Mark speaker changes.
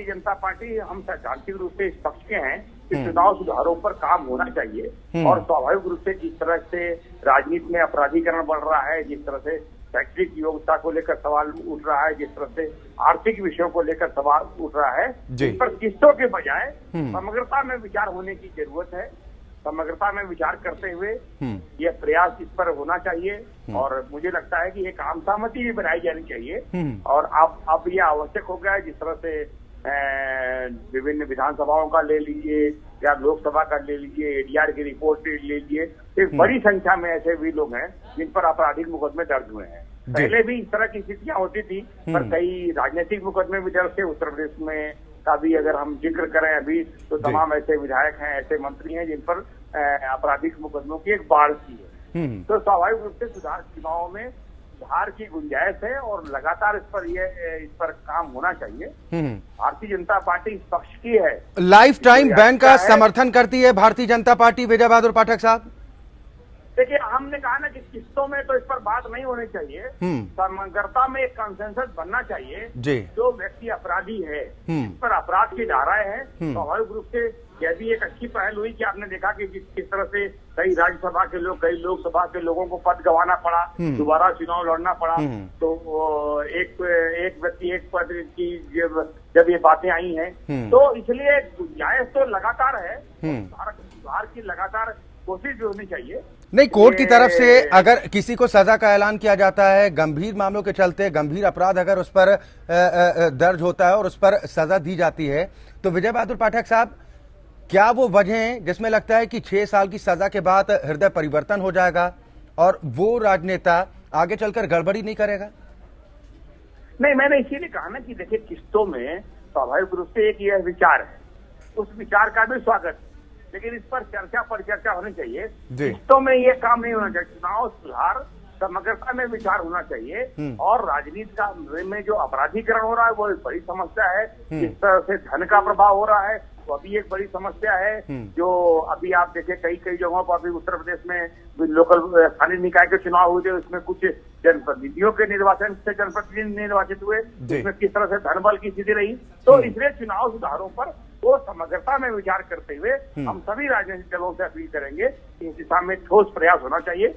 Speaker 1: Bharatiya Janata party हम सैद्धांतिक रूप से इस पक्ष के हैं कि चुनाव सुधारों पर काम होना चाहिए और स्वाभाविक रूप से जिस तरह से राजनीति में अपराधीकरण बढ़ रहा है, जिस तरह से शैक्षिक योग्यता को लेकर सवाल उठ रहा है, जिस तरह से आर्थिक विषयों को लेकर सवाल उठ रहा है, इस पर किस्तों के बजाय समग्रता में विचार होने की जरूरत है। समग्रता में विचार करते हुए यह प्रयास इस पर होना चाहिए और मुझे लगता है कि एक आम सहमति भी बनाई जानी चाहिए। और अब यह आवश्यक हो गया है, जिस तरह से विभिन्न विधानसभाओं का ले लीजिए या लोकसभा का ले लीजिए, एडीआर की रिपोर्ट ले लीजिए, एक बड़ी संख्या में ऐसे भी लोग हैं जिन पर आपराधिक मुकदमे दर्ज हुए हैं। पहले भी इस तरह की स्थितियां होती थी, पर कई राजनीतिक मुकदमे भी दर्ज थे। उत्तर प्रदेश में का भी अगर हम जिक्र करें अभी, तो तमाम ऐसे विधायक हैं, ऐसे मंत्री हैं जिन पर आपराधिक मुकदमों की एक बाढ़ सी है। तो स्वाभाविक रूप से सुधार चुनाव में सुधार की गुंजाइश है और लगातार इस पर काम होना चाहिए। भारतीय जनता पार्टी इस पक्ष की है।
Speaker 2: लाइफ टाइम बैन का समर्थन करती है भारतीय जनता पार्टी, विजय बहादुर पाठक साहब?
Speaker 1: देखिए, हमने कहा ना कि किस्तों में तो इस पर बात नहीं होनी चाहिए, समग्रता में एक कंसेंसस बनना चाहिए। जो व्यक्ति अपराधी है, इस पर अपराध की धाराएं हैं, स्वाभाविक रूप से यह भी एक अच्छी पहल हुई कि आपने देखा कि किस तरह से कई राज्यसभा के लोग, कई लोकसभा के लोगों को पद गंवाना पड़ा, दोबारा चुनाव लड़ना पड़ा। तो एक व्यक्ति एक पद की जब ये बातें आई हैं, तो इसलिए गुंजाइश तो लगातार है, सुधार की लगातार कोशिश भी होनी चाहिए।
Speaker 2: नहीं, कोर्ट की तरफ से अगर किसी को सजा का ऐलान किया जाता है, गंभीर मामलों के चलते गंभीर अपराध अगर उस पर दर्ज होता है और उस पर सजा दी जाती है, तो विजय बहादुर पाठक साहब, क्या वो वजह है जिसमें लगता है कि 6 साल की सजा के बाद हृदय परिवर्तन हो जाएगा और वो राजनेता आगे चलकर गड़बड़ी नहीं करेगा?
Speaker 1: नहीं, मैंने इसीलिए कहा ना कि देखिए, किस्तों में स्वाभाविक रूप से एक यह विचार है, उस विचार का भी स्वागत, लेकिन इस पर परिचर्चा होनी चाहिए। किस्तों में ये काम नहीं होना चाहिए। चुनाव सुधार समग्रता में विचार होना चाहिए और राजनीति का में जो अपराधीकरण हो रहा है वो एक बड़ी समस्या है। जिस तरह से धन का प्रभाव हो रहा है वो अभी एक बड़ी समस्या है। जो अभी आप देखें, कई जगहों पर अभी उत्तर प्रदेश में लोकल स्थानीय निकाय के चुनाव हुए थे, उसमें कुछ जनप्रतिनिधियों के निर्वाचन से जनप्रतिनिधि निर्वाचित हुए, उसमें किस तरह से धन बल की स्थिति रही। तो इसलिए चुनाव सुधारों पर वो समग्रता में विचार करते हुए हम सभी राजनीतिक दलों से अपील करेंगे कि इस दिशा में ठोस प्रयास होना चाहिए।